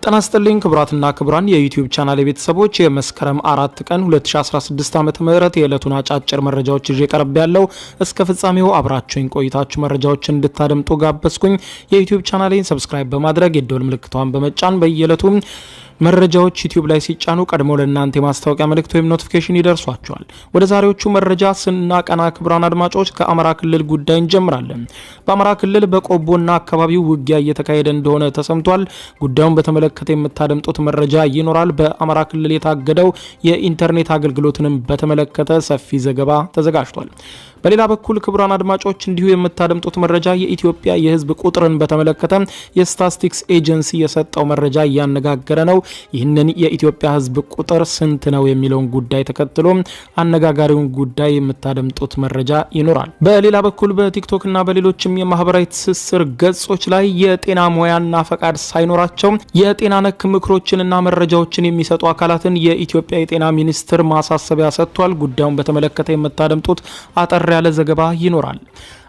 ጤና ይስጥልኝ ክቡራትና ክቡራን የዩቲዩብ ቻናል ቤተሰቦች የመስከረም 4 ቀን 2016 ዓ.ም የዕለቱን አጫጭር መረጃዎች ይዤ ቀርብ ያለው እስከ ፍጻሜው አብራችሁኝ ቆይታችሁ መረጃዎችን እንድታደምጡ ጋበዝኩኝ። የዩቲዩብ ቻናሌን ሰብስክራይብ በማድረግ የደወል ምልክቷን በመጫን በየዕለቱ መረጃዎች ዩቲዩብ ላይ ሲጫኑ ቀድሞ ለእናንተ የማስታወቂያ መልእክት ወይም ኖቲፊኬሽን ይደርሷቸዋል። ወደ ዛሬዎቹ መረጃ ስናቀና ክቡራን አድማጮች ከአማራ ክልል ጉዳይ እንጀምራለን። በአማራ ክልል በቆቦና አካባቢው ውጊያ እየተካሄደ እንደሆነ ተሰምቷል። ጉዳዩን በተመለከተ የምታደምጡት መረጃ ይኖራል። በአማራ ክልል የታገደው የኢንተርኔት አገልግሎትንም በተመለከተ ሰፊ ዘገባ ተዘጋጅቷል። በሌላ በኩል ክቡራን አድማጮች እንዲሁ የምታደምጡት መረጃ የኢትዮጵያ የሕዝብ ቁጥርን በተመለከተ የስታቲስቲክስ ኤጀንሲ የሰጠው መረጃ እያነጋገረ ነው። ይህንን የኢትዮጵያ ሕዝብ ቁጥር ስንት ነው የሚለውን ጉዳይ ተከትሎ አነጋጋሪውን ጉዳይ የምታደምጡት መረጃ ይኖራል። በሌላ በኩል በቲክቶክና በሌሎችም የማህበራዊ ትስስር ገጾች ላይ የጤና ሙያና ፈቃድ ሳይኖራቸው የጤና ነክ ምክሮችንና መረጃዎችን የሚሰጡ አካላትን የኢትዮጵያ የጤና ሚኒስቴር ማሳሰቢያ ሰጥቷል። ጉዳዩን በተመለከተ የምታደምጡት አጠር ያለ ዘገባ ይኖራል።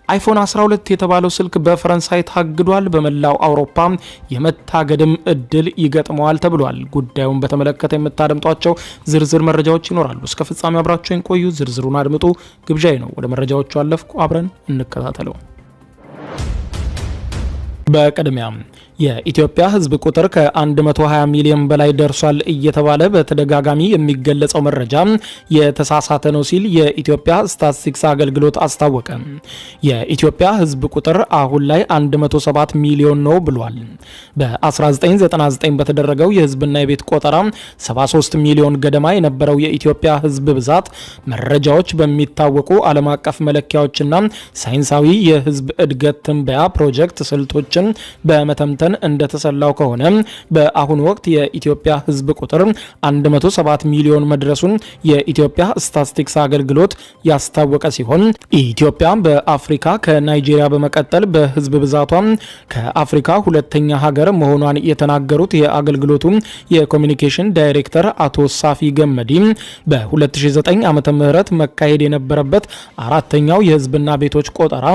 አይፎን 12 የተባለው ስልክ በፈረንሳይ ታግዷል። በመላው አውሮፓ የመታገድም እድል ይገጥመዋል ተብሏል። ጉዳዩን በተመለከተ የምታደምጧቸው ዝርዝር መረጃዎች ይኖራሉ። እስከ ፍጻሜው አብራችሁን ቆዩ። ዝርዝሩን አድምጡ ግብዣዬ ነው። ወደ መረጃዎቹ አለፍኩ። አብረን እንከታተለው። በቅድሚያ የኢትዮጵያ ሕዝብ ቁጥር ከ120 ሚሊዮን በላይ ደርሷል እየተባለ በተደጋጋሚ የሚገለጸው መረጃ የተሳሳተ ነው ሲል የኢትዮጵያ ስታቲስቲክስ አገልግሎት አስታወቀ። የኢትዮጵያ ሕዝብ ቁጥር አሁን ላይ 107 ሚሊዮን ነው ብሏል። በ1999 በተደረገው የሕዝብና የቤት ቆጠራ 73 ሚሊዮን ገደማ የነበረው የኢትዮጵያ ሕዝብ ብዛት መረጃዎች በሚታወቁ ዓለም አቀፍ መለኪያዎችና ሳይንሳዊ የሕዝብ እድገት ትንበያ ፕሮጀክት ስልቶችን በመተምተን እንደተሰላው ከሆነ በአሁኑ ወቅት የኢትዮጵያ ሕዝብ ቁጥር 107 ሚሊዮን መድረሱን የኢትዮጵያ ስታቲስቲክስ አገልግሎት ያስታወቀ ሲሆን ኢትዮጵያ በአፍሪካ ከናይጄሪያ በመቀጠል በሕዝብ ብዛቷ ከአፍሪካ ሁለተኛ ሀገር መሆኗን የተናገሩት የአገልግሎቱ የኮሚኒኬሽን ዳይሬክተር አቶ ሳፊ ገመዲ በ2009 ዓመተ ምህረት መካሄድ የነበረበት አራተኛው የሕዝብና ቤቶች ቆጠራ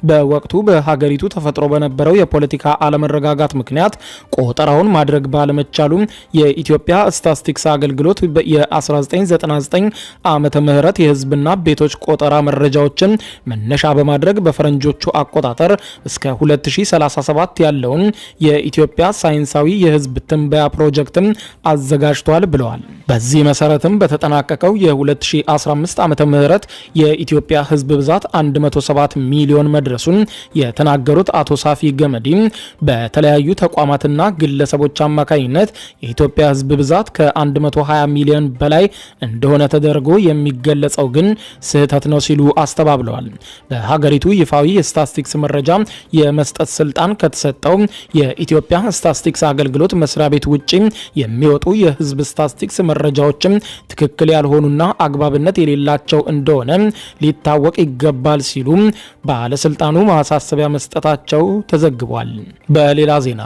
በወቅቱ በሀገሪቱ ተፈጥሮ በነበረው የፖለቲካ አለመረጋጋት ምክንያት ቆጠራውን ማድረግ ባለመቻሉ የኢትዮጵያ ስታቲስቲክስ አገልግሎት የ1999 ዓመተ ምህረት የህዝብና ቤቶች ቆጠራ መረጃዎችን መነሻ በማድረግ በፈረንጆቹ አቆጣጠር እስከ 2037 ያለውን የኢትዮጵያ ሳይንሳዊ የህዝብ ትንበያ ፕሮጀክትን አዘጋጅቷል ብለዋል። በዚህ መሰረትም በተጠናቀቀው የ2015 ዓመተ ምህረት የኢትዮጵያ ህዝብ ብዛት 107 ሚሊዮን መድረሱን የተናገሩት አቶ ሳፊ ገመዲ በተለያዩ ተቋማትና ግለሰቦች አማካኝነት የኢትዮጵያ ህዝብ ብዛት ከ120 ሚሊዮን በላይ እንደሆነ ተደርጎ የሚገለጸው ግን ስህተት ነው ሲሉ አስተባብለዋል። በሀገሪቱ ይፋዊ የስታቲስቲክስ መረጃ የመስጠት ስልጣን ከተሰጠው የኢትዮጵያ ስታቲስቲክስ አገልግሎት መስሪያ ቤት ውጪ የሚወጡ የህዝብ ስታቲስቲክስ መረጃዎችም ትክክል ያልሆኑና አግባብነት የሌላቸው እንደሆነ ሊታወቅ ይገባል ሲሉ ባለስልጣኑ ማሳሰቢያ መስጠታቸው ተዘግቧል። በሌላ ዜና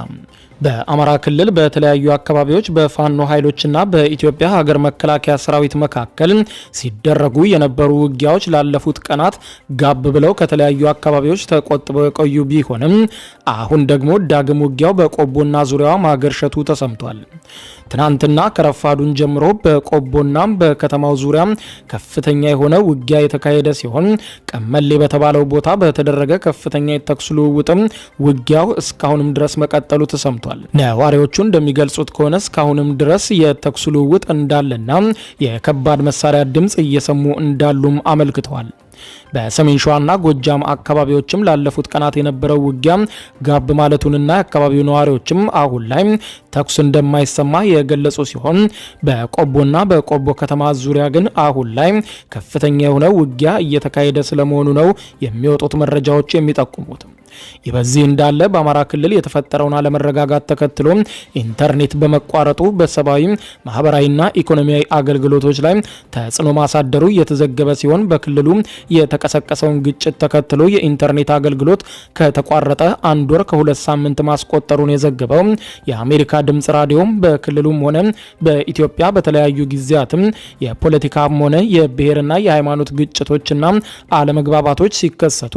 በአማራ ክልል በተለያዩ አካባቢዎች በፋኖ ኃይሎችና በኢትዮጵያ ሀገር መከላከያ ሰራዊት መካከል ሲደረጉ የነበሩ ውጊያዎች ላለፉት ቀናት ጋብ ብለው ከተለያዩ አካባቢዎች ተቆጥበው የቆዩ ቢሆንም አሁን ደግሞ ዳግም ውጊያው በቆቦና ዙሪያዋ ማገርሸቱ ተሰምቷል። ትናንትና ከረፋዱን ጀምሮ በቆቦና በከተማው ዙሪያ ከፍተኛ የሆነ ውጊያ የተካሄደ ሲሆን ቀመሌ በተባለው ቦታ በተደረገ ከፍተኛ የተኩስ ልውውጥም ውጊያው እስካሁንም ድረስ መቀጠሉ ተሰምቷል። ነዋሪዎቹ እንደሚገልጹት ከሆነ እስካሁንም ድረስ የተኩስ ልውውጥ እንዳለና የከባድ መሳሪያ ድምጽ እየሰሙ እንዳሉም አመልክተዋል። በሰሜን ሸዋና ጎጃም አካባቢዎችም ላለፉት ቀናት የነበረው ውጊያ ጋብ ማለቱንና የአካባቢው ነዋሪዎችም አሁን ላይ ተኩስ እንደማይሰማ የገለጹ ሲሆን በቆቦና በቆቦ ከተማ ዙሪያ ግን አሁን ላይ ከፍተኛ የሆነ ውጊያ እየተካሄደ ስለመሆኑ ነው የሚወጡት መረጃዎች የሚጠቁሙት። ይህ በዚህ እንዳለ በአማራ ክልል የተፈጠረውን አለመረጋጋት ተከትሎ ኢንተርኔት በመቋረጡ በሰብአዊ ማህበራዊና ኢኮኖሚያዊ አገልግሎቶች ላይ ተጽዕኖ ማሳደሩ እየተዘገበ ሲሆን በክልሉ የተቀሰቀሰውን ግጭት ተከትሎ የኢንተርኔት አገልግሎት ከተቋረጠ አንድ ወር ከሁለት ሳምንት ማስቆጠሩን የዘገበው የአሜሪካ ድምጽ ራዲዮ በክልሉም ሆነ በኢትዮጵያ በተለያዩ ጊዜያትም የፖለቲካም ሆነ የብሔርና የሃይማኖት ግጭቶችና አለመግባባቶች ሲከሰቱ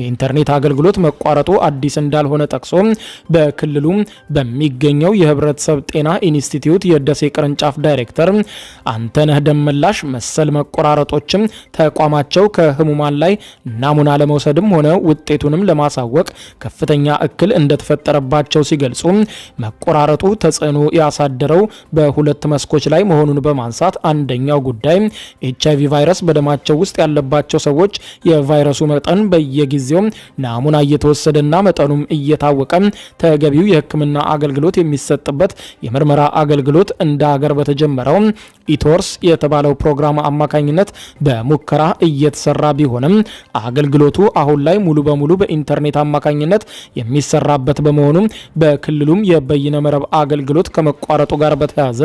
የኢንተርኔት አገልግሎት መቋረጡ አዲስ እንዳልሆነ ጠቅሶ በክልሉ በሚገኘው የህብረተሰብ ጤና ኢንስቲትዩት የደሴ ቅርንጫፍ ዳይሬክተር አንተነህ ደመላሽ መሰል መቆራረጦችም ተቋማቸው ከህሙማን ላይ ናሙና ለመውሰድም ሆነ ውጤቱንም ለማሳወቅ ከፍተኛ እክል እንደተፈጠረባቸው ሲገልጹ መቆራረጡ ተጽዕኖ ያሳደረው በሁለት መስኮች ላይ መሆኑን በማንሳት አንደኛው ጉዳይ ኤችአይቪ ቫይረስ በደማቸው ውስጥ ያለባቸው ሰዎች የቫይረሱ መጠን በየጊዜው ናሙና እየተወሰደና መጠኑም እየታወቀ ተገቢው የሕክምና አገልግሎት የሚሰጥበት የምርመራ አገልግሎት እንደ ሀገር በተጀመረው ኢቶርስ የተባለው ፕሮግራም አማካኝነት በሙከራ እየተሰራ ቢሆንም አገልግሎቱ አሁን ላይ ሙሉ በሙሉ በኢንተርኔት አማካኝነት የሚሰራበት በመሆኑ በክልሉም የበይነ መረብ አገልግሎት ከመቋረጡ ጋር በተያያዘ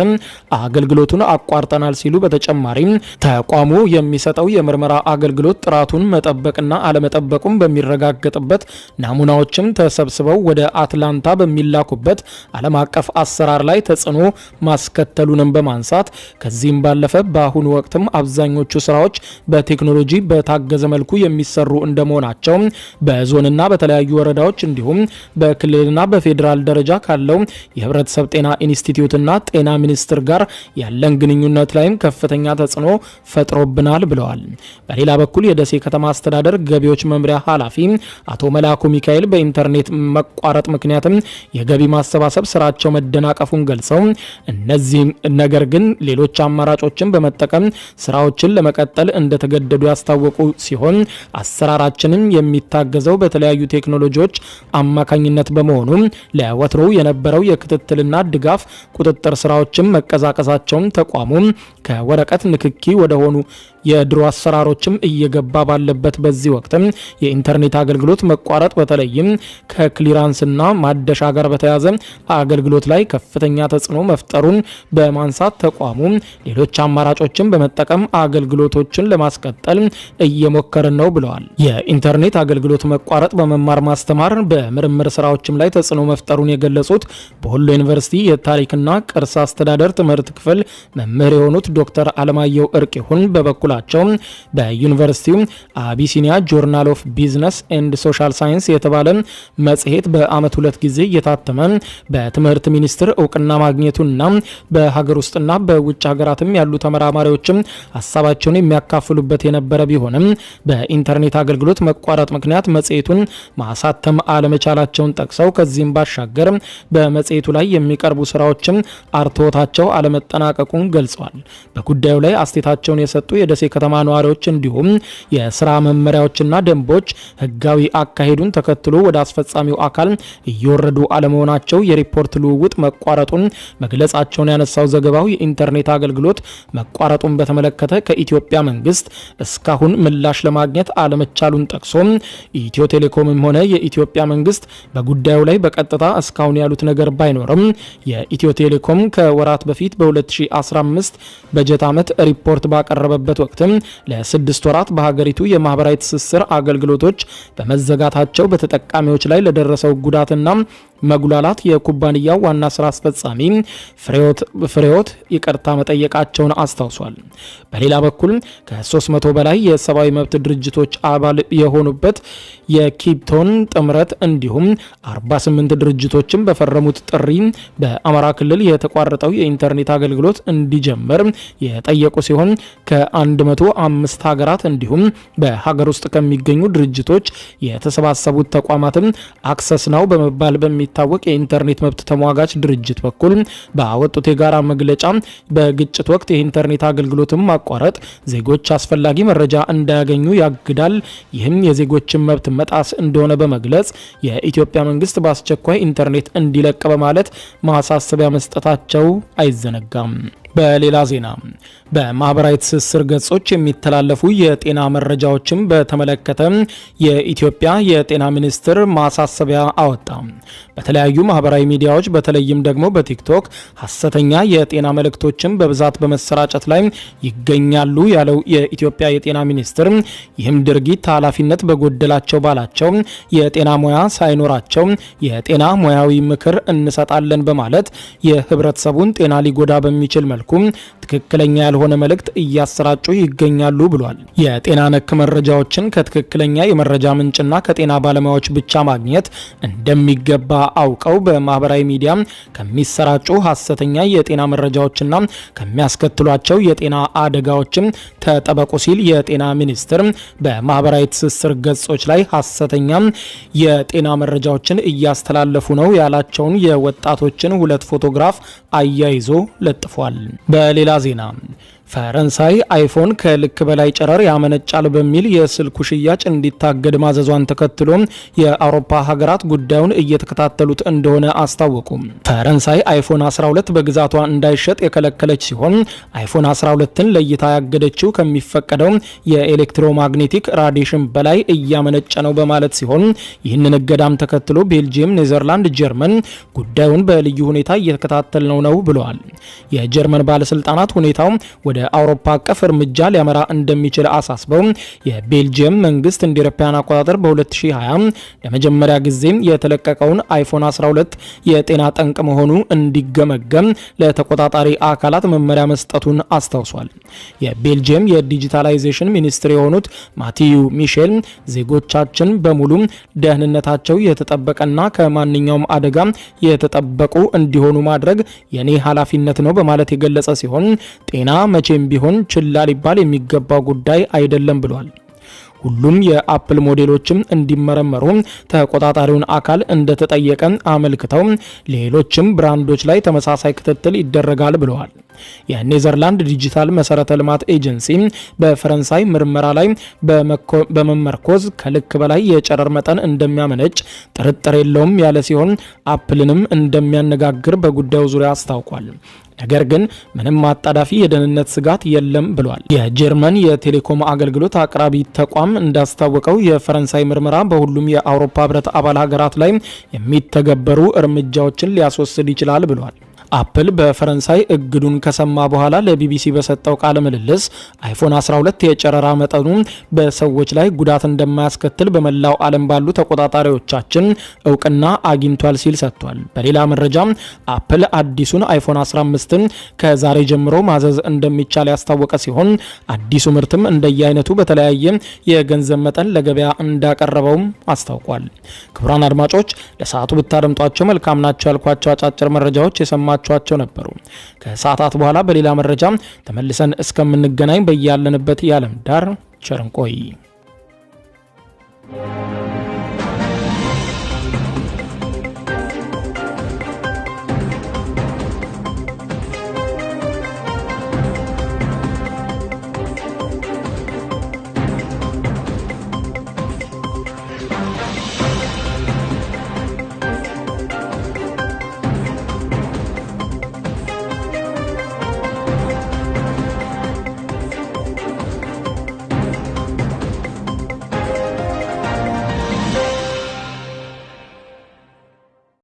አገልግሎቱን አቋርጠናል ሲሉ በተጨማሪም ተቋሙ የሚሰጠው የምርመራ አገልግሎት ጥራቱን መጠበቅና አለመጠበቁም በሚረጋገጥበት ናሙናዎችም ተሰብስበው ወደ አትላንታ በሚላኩበት ዓለም አቀፍ አሰራር ላይ ተጽዕኖ ማስከተሉንም በማንሳት ከዚህም ባለፈ በአሁኑ ወቅትም አብዛኞቹ ስራዎች በቴክኖሎጂ በታገዘ መልኩ የሚሰሩ እንደመሆናቸው በዞንና በተለያዩ ወረዳዎች እንዲሁም በክልልና በፌዴራል ደረጃ ካለው የህብረተሰብ ጤና ኢንስቲትዩትና ጤና ሚኒስቴር ጋር ያለን ግንኙነት ላይም ከፍተኛ ተጽዕኖ ፈጥሮብናል ብለዋል። በሌላ በኩል የደሴ ከተማ አስተዳደር ገቢዎች መምሪያ ኃላፊ አቶ መላኩ ሚካኤል በኢንተርኔት መቋረጥ ምክንያትም የገቢ ማሰባሰብ ስራቸው መደናቀፉን ገልጸው እነዚህ ነገር ግን ሌሎች አማራጮችን በመጠቀም ስራዎችን ለመቀጠል እንደተገደዱ ያስታወቁ ሲሆን አሰራራችንም የሚታገዘው በተለያዩ ቴክኖሎጂዎች አማካኝነት በመሆኑ ለወትሮው የነበረው የክትትልና ድጋፍ ቁጥጥር ስራዎችን መቀዛቀዛቸውን ተቋሙ ከወረቀት ንክኪ ወደ ሆኑ የድሮ አሰራሮችም እየገባ ባለበት በዚህ ወቅትም የኢንተርኔት አገልግሎት መቋረጥ በተለይም ከክሊራንስና ማደሻ ጋር በተያያዘ አገልግሎት ላይ ከፍተኛ ተጽዕኖ መፍጠሩን በማንሳት ተቋሙ ሌሎች አማራጮችን በመጠቀም አገልግሎቶችን ለማስቀጠል እየሞከርን ነው ብለዋል። የኢንተርኔት አገልግሎት መቋረጥ በመማር ማስተማር በምርምር ስራዎችም ላይ ተጽዕኖ መፍጠሩን የገለጹት በወሎ ዩኒቨርሲቲ የታሪክና ቅርስ አስተዳደር ትምህርት ክፍል መምህር የሆኑት ዶክተር አለማየሁ እርቂሁን በበኩላቸው በዩኒቨርሲቲው አቢሲኒያ ጆርናል ኦፍ ቢዝነስ ኤንድ ሶሻል ሳይንስ የተባለ መጽሔት በአመት 2 ጊዜ እየታተመ በትምህርት ሚኒስቴር እውቅና ማግኘቱና በሀገር ውስጥና በውጭ ሀገራትም ያሉ ተመራማሪዎችም ሀሳባቸውን የሚያካፍሉበት የነበረ ቢሆንም በኢንተርኔት አገልግሎት መቋረጥ ምክንያት መጽሔቱን ማሳተም አለመቻላቸውን ጠቅሰው ከዚህም ባሻገር በመጽሔቱ ላይ የሚቀርቡ ስራዎችም አርትዖታቸው አለመጠናቀቁን ገልጸዋል። በጉዳዩ ላይ አስተያየታቸውን የሰጡ የደሴ ከተማ ነዋሪዎች እንዲሁም የስራ መመሪያዎችና ደንቦች ህጋዊ አካሄዱን ተከትሎ ወደ አስፈጻሚው አካል እየወረዱ አለመሆናቸው የሪፖርት ልውውጥ መቋረጡን መግለጻቸውን ያነሳው ዘገባው የኢንተርኔት አገልግሎት መቋረጡን በተመለከተ ከኢትዮጵያ መንግስት እስካሁን ምላሽ ለማግኘት አለመቻሉን ጠቅሶ ኢትዮ ቴሌኮምም ሆነ የኢትዮጵያ መንግስት በጉዳዩ ላይ በቀጥታ እስካሁን ያሉት ነገር ባይኖርም የኢትዮ ቴሌኮም ከወራት በፊት በ2015 በጀት ዓመት ሪፖርት ባቀረበበት ወቅትም ለ6 ወራት በሀገሪቱ የማህበራዊ ትስስር አገልግሎቶች በመዘጋታቸው በተጠቃሚዎች ላይ ለደረሰው ጉዳትና መጉላላት የኩባንያው ዋና ስራ አስፈጻሚ ፍሬዎት ይቅርታ መጠየቃቸውን አስታውሷል። በሌላ በኩል ከ300 በላይ የሰብአዊ መብት ድርጅቶች አባል የሆኑበት የኪፕቶን ጥምረት እንዲሁም 48 ድርጅቶችን በፈረሙት ጥሪ በአማራ ክልል የተቋረጠው የኢንተርኔት አገልግሎት እንዲጀምር የጠየቁ ሲሆን ከ105 ሀገራት እንዲሁም በሀገር ውስጥ ከሚገኙ ድርጅቶች የተሰባሰቡት ተቋማትም አክሰስ ናው በመባል በሚታወቅ የኢንተርኔት መብት ተሟጋች ድርጅት በኩል ባወጡት የጋራ መግለጫ በግጭት ወቅት የኢንተርኔት አገልግሎትን ማቋረጥ ዜጎች አስፈላጊ መረጃ እንዳያገኙ ያግዳል፣ ይህም የዜጎችን መብት መጣስ እንደሆነ በመግለጽ የኢትዮጵያ መንግስት በአስቸኳይ ኢንተርኔት እንዲለቅ በማለት ማሳሰቢያ መስጠታቸው አይዘነጋም። በሌላ ዜና በማህበራዊ ትስስር ገጾች የሚተላለፉ የጤና መረጃዎችን በተመለከተ የኢትዮጵያ የጤና ሚኒስቴር ማሳሰቢያ አወጣ። በተለያዩ ማህበራዊ ሚዲያዎች በተለይም ደግሞ በቲክቶክ ሐሰተኛ የጤና መልእክቶችን በብዛት በመሰራጨት ላይ ይገኛሉ ያለው የኢትዮጵያ የጤና ሚኒስቴር ይህም ድርጊት ኃላፊነት በጎደላቸው ባላቸው የጤና ሙያ ሳይኖራቸው የጤና ሙያዊ ምክር እንሰጣለን በማለት የህብረተሰቡን ጤና ሊጎዳ በሚችል መልኩ መልኩ ትክክለኛ ያልሆነ መልእክት እያሰራጩ ይገኛሉ ብሏል። የጤና ነክ መረጃዎችን ከትክክለኛ የመረጃ ምንጭና ከጤና ባለሙያዎች ብቻ ማግኘት እንደሚገባ አውቀው በማህበራዊ ሚዲያ ከሚሰራጩ ሐሰተኛ የጤና መረጃዎችና ከሚያስከትሏቸው የጤና አደጋዎችም ተጠበቁ ሲል የጤና ሚኒስቴር በማህበራዊ ትስስር ገጾች ላይ ሐሰተኛ የጤና መረጃዎችን እያስተላለፉ ነው ያላቸውን የወጣቶችን 2 ፎቶግራፍ አያይዞ ለጥፏል። በሌላ ዜና ፈረንሳይ አይፎን ከልክ በላይ ጨረር ያመነጫል በሚል የስልኩ ሽያጭ እንዲታገድ ማዘዟን ተከትሎ የአውሮፓ ሀገራት ጉዳዩን እየተከታተሉት እንደሆነ አስታወቁ። ፈረንሳይ አይፎን 12 በግዛቷ እንዳይሸጥ የከለከለች ሲሆን አይፎን 12ን ለይታ ያገደችው ከሚፈቀደው የኤሌክትሮማግኔቲክ ራዲዬሽን በላይ እያመነጨ ነው በማለት ሲሆን ይህንን እገዳም ተከትሎ ቤልጂየም፣ ኔዘርላንድ፣ ጀርመን ጉዳዩን በልዩ ሁኔታ እየተከታተልነው ነው ብለዋል። የጀርመን ባለስልጣናት ሁኔታው ወደ አውሮፓ አቀፍ እርምጃ ሊያመራ እንደሚችል አሳስበው የቤልጂየም መንግስት እንደ አውሮፓውያን አቆጣጠር በ2020 ለመጀመሪያ ጊዜ የተለቀቀውን አይፎን 12 የጤና ጠንቅ መሆኑ እንዲገመገም ለተቆጣጣሪ አካላት መመሪያ መስጠቱን አስታውሷል። የቤልጂየም የዲጂታላይዜሽን ሚኒስትር የሆኑት ማቲዩ ሚሼል ዜጎቻችን በሙሉ ደህንነታቸው የተጠበቀና ከማንኛውም አደጋ የተጠበቁ እንዲሆኑ ማድረግ የኔ ኃላፊነት ነው በማለት የገለጸ ሲሆን ጤና መቼም ቢሆን ችላ ሊባል የሚገባው ጉዳይ አይደለም ብሏል። ሁሉም የአፕል ሞዴሎችም እንዲመረመሩ ተቆጣጣሪውን አካል እንደተጠየቀ አመልክተው ሌሎችም ብራንዶች ላይ ተመሳሳይ ክትትል ይደረጋል ብለዋል። የኔዘርላንድ ዲጂታል መሰረተ ልማት ኤጀንሲ በፈረንሳይ ምርመራ ላይ በመመርኮዝ ከልክ በላይ የጨረር መጠን እንደሚያመነጭ ጥርጥር የለውም ያለ ሲሆን አፕልንም እንደሚያነጋግር በጉዳዩ ዙሪያ አስታውቋል። ነገር ግን ምንም አጣዳፊ የደህንነት ስጋት የለም ብሏል። የጀርመን የቴሌኮም አገልግሎት አቅራቢ ተቋም እንዳስታወቀው የፈረንሳይ ምርመራ በሁሉም የአውሮፓ ህብረት አባል ሀገራት ላይ የሚተገበሩ እርምጃዎችን ሊያስወስድ ይችላል ብሏል። አፕል በፈረንሳይ እግዱን ከሰማ በኋላ ለቢቢሲ በሰጠው ቃለ ምልልስ አይፎን 12 የጨረራ መጠኑ በሰዎች ላይ ጉዳት እንደማያስከትል በመላው ዓለም ባሉ ተቆጣጣሪዎቻችን እውቅና አግኝቷል ሲል ሰጥቷል። በሌላ መረጃ አፕል አዲሱን አይፎን 15ን ከዛሬ ጀምሮ ማዘዝ እንደሚቻል ያስታወቀ ሲሆን አዲሱ ምርትም እንደየአይነቱ በተለያየ የገንዘብ መጠን ለገበያ እንዳቀረበውም አስታውቋል። ክቡራን አድማጮች ለሰዓቱ ብታደምጧቸው መልካም ናቸው ያልኳቸው አጫጭር መረጃዎች የሰማ ቸው ነበሩ። ከሰዓታት በኋላ በሌላ መረጃ ተመልሰን እስከምንገናኝ በያለንበት የዓለም ዳር ቸር እንቆይ።